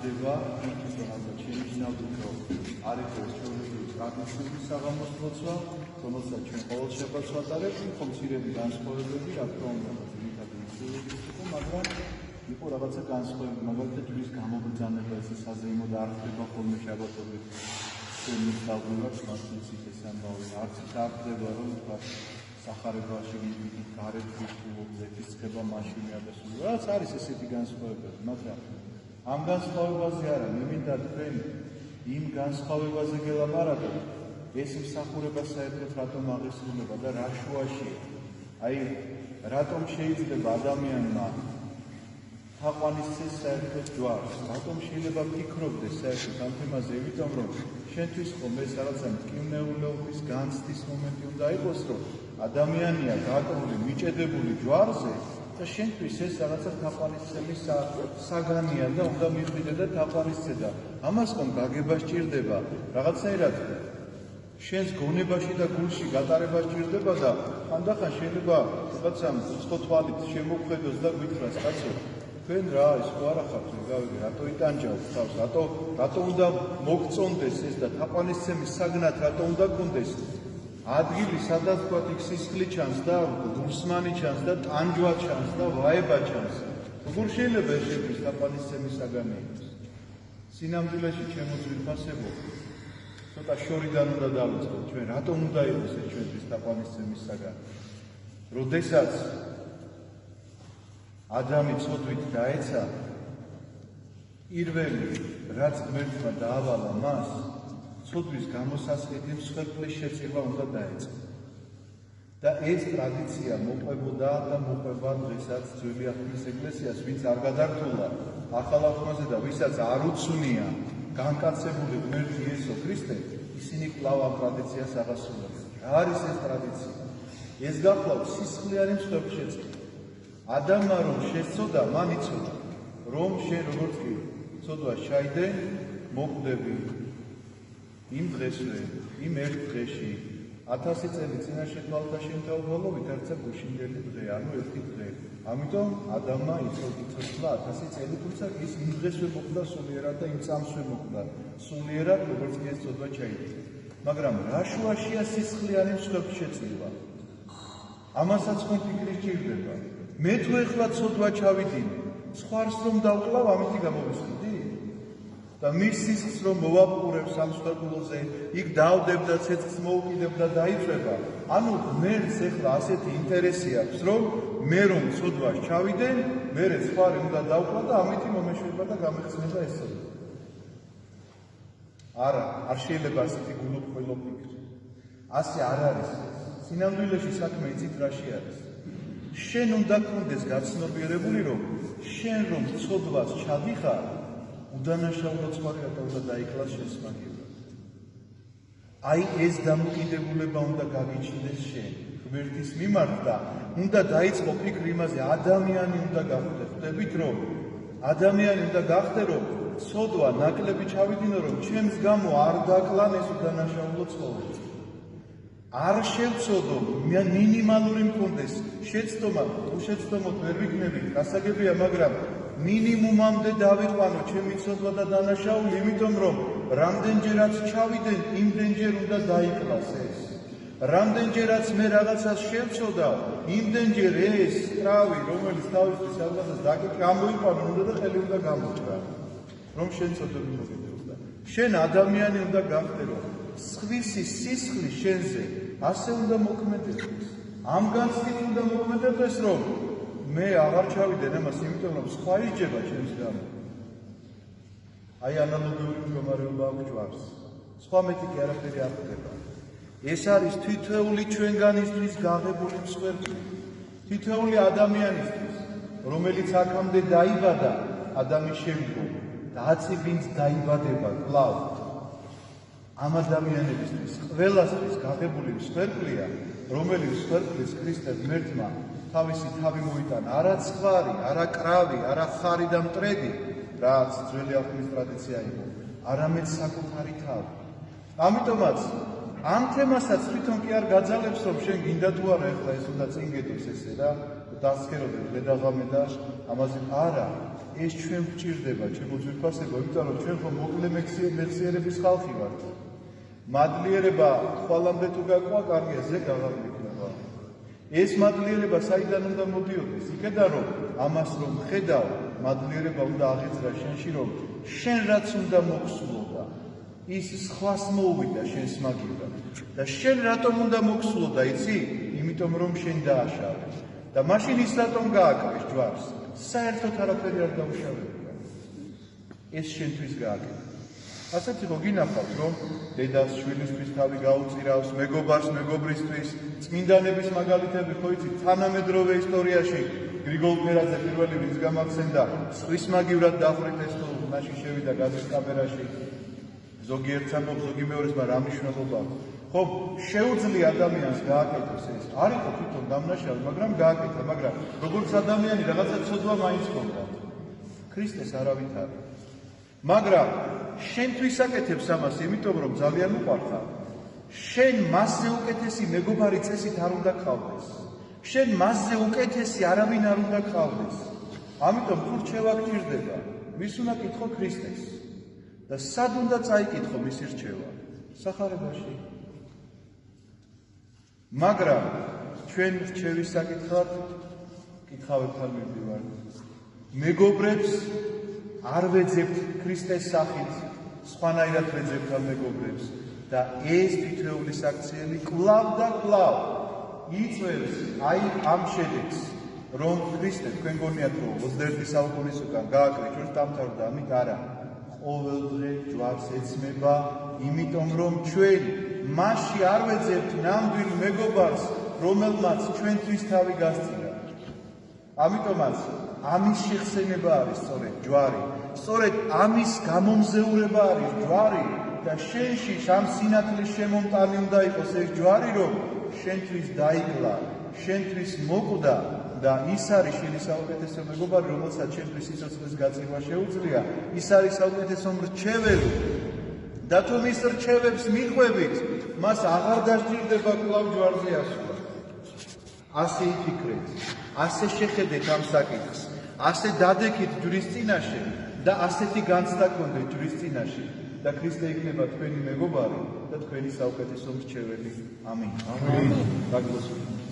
ხდება ის რაღაცა შეიმჩნევთ რომ არის ჩვეულებრივი ტრადიციული საღამოს ლოცვა, რომელსაც ჩვენ ყოველ შაბათს ვატარებთ, იყო მცირედი განსხვავებები, რა თქმა უნდა, ძირითადად იყო, მაგრამ იყო რაღაცა განსხვავებები, მაგალითად ჯვრის გამობრძანება ეს საზეიმოდ არ ხდება ხოლმე შაბათობით. ჩვენი საუბარს მასიც ეს ამბავი არც არ ხდება რომ თქვა სახარებაში გარეთ ვიქულობთ ხდება მაშინია და სულ რაც არის ესეთი განსხვავებები, მაგრამ ამ განსხვავებაზე არა, მე მინდა თქვენ იმ განსხვავებაზე გელაპარაკოთ, ეს მსახურება საერთოდ რატომ აღესრულება და რა შუაშია. აი, რატომ შეიძლება ადამიანმა თაყვანისცეს საერთოდ ჯვარს, რატომ შეიძლება ფიქრობდეს საერთოდ ამ თემაზე, იმიტომ რომ შენთვის ხომ ეს რაღაცა მტკივნეულობის განცდის მომენტი უნდა იყოს, რომ ადამიანია გააკრული, მიჭედებული ჯვარზე და შენთვის ეს რაღაცა თაყვანისცემის საგანია და უნდა მიხვიდე და თაყვანისცე და ამას ხომ გაგება სჭირდება, რაღაცაირად შენს გონებაში და გულში გატარება სჭირდება და ხანდახან შეიძლება რაღაცა უცხო თვალით შემოხვედოს და გითხრას, კაცო, თქვენ რა ის ხო არა ხართ, გავიგე, რატო იტანჯავთ თავს, რატო უნდა მოგწონდეს ეს და თაყვანისცემის საგნად რატო უნდა გქონდეს ადგილი, სადაც თქვა იქ სისხლი ჩანს და გულსმანი ჩანს და ტანჯვა ჩანს და ვაება ჩანს. როგორ შეიძლება ეს შეფრის თაყვანისცემის საგანი იყოს? სინამდვილეში ჩემოძვით ფასებო, ცოტა შორიდან უნდა დავიწყოთ ჩვენ, რატომ უნდა იყოს ეს ჩვენთვის თაყვანისცემის საგანი? როდესაც ადამი ცოდვით დაეცა, პირველი რაც ღმერთმა დაავალა მას, ცოდვის გამოსასყიდი მსხვერპლის შეწირვა უნდა დაეწყო. და ეს ტრადიცია მოყვებოდა და მოყვება დღესაც ძველი აღთქმის ეკლესიას, ვინც არ გადართულა ახალ აღთქმაზე და ვისაც არ უცნია განკაცებული ღმერთი იესო ქრისტე, ისინი კვლავ ამ ტრადიციას აღასრულებენ. რა არის ეს ტრადიცია? ეს გახლავთ სისხლიანი მსხვერპლის შეწირვა. ადამიანმა რომ შეცოდა, მან იცოდა, რომ შენ როგორც კი ცოდვას ჩაიდე, მოკვდები იმ დღესვე, იმ ერთ დღეში, 1000 წელი წინაშე თვალთაშემთავრებულობით ერთსა გუშინდელი დღე, ანუ ერთი დღე. ამიტომ ადამიანმა იცოდა 1000 წელი, თუმცა ის იმ დღესვე მოკვდა სულიერად და იმ წამსვე მოკვდა სულიერად, როგორც კი ეს ცოდვა ჩაიდე. მაგრამ რა შუაშია სისხლიანი მსხვერპლის შეწირვა? ამასაც ხომ ფიქრი სჭირდება. მე თუ ეხლა ცოდვა ჩავიდინე, სხვას რომ დავკლავ, ამითი გამოვისყიდი? და მის სისხლს რომ მოვაპყურებ სამსხვერპლოზე, იქ დავდებ და ცეცხლს მოუკიდებ და დაიწვება. ანუ ღმერთს ეხლა ასეთი ინტერესი აქვს, რომ მე რომ ცოდვას ჩავიდე, მერე სხვა უნდა დავკლა და ამითი მომეშვება და გამეხსნება ეს ცოდვა. არა, არ შეიძლება ასეთი გულუბრყვილო ფიქრი. ასე არ არის. სინამდვილეში საქმე იცით რაში არის? შენ უნდა გქონდეს გაცნობიერებული, რომ შენ რომ ცოდვას ჩადიხარ, უდანაშაულო ცხვარია და უნდა დაიკლას შენს მაგივრად. აი ეს დამოკიდებულება უნდა გაგიჩნდეს შენ ღმერთის მიმართ და უნდა დაიწყო ფიქრი იმაზე, ადამიანი უნდა გახდე. ხვდებით რომ ადამიანი უნდა გახდე, რომ ცოდვა ნაკლები ჩავიდინო, რომ ჩემს გამო არ დაკლან ეს უდანაშაულო ცხოველი. არ შევცოდო, მინიმალური მქონდეს შეცდომა, უშეცდომოდ ვერ ვიქნებით, გასაგებია, მაგრამ მინიმუმამდე დავიყვანო ჩემი ცოდვა და დანაშაული, იმიტომ რომ რამდენჯერაც ჩავიდე, იმდენჯერ უნდა დაიკლას ეს. რამდენჯერაც მე რაღაცას შევცოდა, იმდენჯერ ეს სწრავი, რომელიც თავისთვის რაღაცას გამოიყვანო, უნდა და ხელი უნდა გამოჭრა, რომ შენ ცოდვები მოგეძებდა. შენ ადამიანი უნდა გახდე, რომ სხვისი სისხლი შენზე ასე უნდა მოქმედებდეს. ამ განცდით უნდა მოქმედებდეს, რომ მე აღარ ჩავიდენ ამას, იმიტომ რომ სხვა ისჯება ჩემს გამო. აი ანალოგიური მდგომარეობა აქვს ჯვარს. სხვა მეტი არაფერი არ ხდება. ეს არის თითოეული ჩვენგანისთვის გაღებული მსხვერპლი. თითოეული ადამიანისთვის, რომელიც აქამდე დაიბადა ადამიანის შემდგომ და აცი ვინც დაიბადება კვლავ. ამ ადამიანებისთვის ყველასთვის გაღებული მსხვერპლია, რომელიც მსხვერპლის ქრისტე ღმერთმა თავისი თავი მოიტანა, არა ცხვარი, არა კრავი, არა ხარი და მტრედი, რაც ძველი აღთქმის ტრადიცია იყო, არამედ საკუთარი თავი. ამიტომაც ამ თემასაც თვითონ კი არ გაძალებს, რომ შენ გინდა თუ არა ეხლა ეს უნდა წინ გეტოს ესე და დასქეროდეთ დედაღამე და ამაზე არა. ეს ჩვენ გვჭირდება, ჩემო ძვირფასებო, იმიტომ რომ ჩვენ ხომ მოკლე მეხსიერების ხალხი ვართ. მადლიერება ხვალამდე თუ გაყვა, კარგია, ზეგ აღარ მიქნება. ეს მადლიერება საიდან უნდა მოდიოდეს? იქედან რომ ამას რომ ხედავ, მადლიერება უნდა აღეძრა შენში, რომ შენ რაც უნდა მოხსულოდა, ის სხვას მოუვიდა შენს მაგივრად. და შენ რატომ უნდა მოხსულოდა, იცი? იმიტომ რომ შენ დააშავე. და მაშინ ის რატომ გააკეთეს ჯვარს? საერთოდ არაფერი არ დაუშავებია. ეს შენთვის გააკეთა. ასეთ იყო გინახავთ, რომ დედას შვილისთვის თავი გაუწირავს, მეგობარს მეგობრისთვის, წმინდანების მაგალითები ხო იცით, თანამედროვე ისტორიაში გრიგოლ ფერაძე პირველი ვინც გამახსენდა, სხვის მაგივრად დახვრიტეს თუ მაშინ შევიდა გაზის კამერაში. ზოგიერთ ამბობს, ზოგი მეორეს, მაგრამ რა მნიშვნელობა აქვს? ხო, შეუძლია ადამიანს გააკეთოს ეს. არ იყო თვითონ დამნაშავე, მაგრამ გააკეთა, მაგრამ როგორც ადამიანი რაღაცა ცოდვა მაინც ჰქონდა. ქრისტეს არავით არ. მაგრამ შენთვის აკეთებს ამას, იმიტომ რომ ძალიან უყვარხარ. შენ მასზე უკეთესი მეგობარი წესით არ უნდა გყავდეს. შენ მასზე უკეთესი არავინ არ უნდა გყავდეს. ამიტომ თუ რჩევა გჭირდება, ვის უნდა კითხო ქრისტეს. და სად უნდა წაიკითხო მისი რჩევა? სახარებაში. მაგრამ ჩვენ რჩევის საკითხად კითხავებთან მივდივართ. მეგობრებს არ ვეძებთ ქრისტეს სახით, სხვანაირად ვეძებთ ამ მეგობრებს და ეს თითოეული საქციელი კვლავ და კვლავ იწვევს აი ამ შედეგს, რომ ქრისტე თქვენ გონიათ რომ 21 საუკუნის უკან გააკრე ჩვენს დამთავრდა, ამით არა. ყოველდღე ჯვარს ეცმება, იმიტომ რომ ჩვენ მასში არ ვეძებთ ნამდვილ მეგობარს, რომელმაც ჩვენთვის თავი გასწირა. ამიტომაც ამის შეხსენება არის სწორედ ჯვარი. სწორედ ამის გამომზეურება არის ჯვარი და შენში ამ სინათლის შემომტანი უნდა იყოს ეს ჯვარი, რომ შენთვის დაიკლა, შენთვის მოკვდა და ის არის შენი საუკეთესო მეგობარი, რომელსაც შენთვის სიცოცხლის გაწირვა შეუძლია. ის არის საუკეთესო მრჩეველი და თუ მის რჩევებს მიყვებით, მას აღარ დასჭირდება კვლავ ჯვარზე ასვლა. ასე იფიქრეთ, ასე შეხედეთ ამ საკითხს, ასე დადექით ჯვრის წინაშე და ასეთი განცდა გქონდეთ ჯვრის წინაშე და ქრისტე იქნება თქვენი მეგობარი და თქვენი საუკეთესო მრჩეველი. ამინ. ამინ. დაგლოცოთ.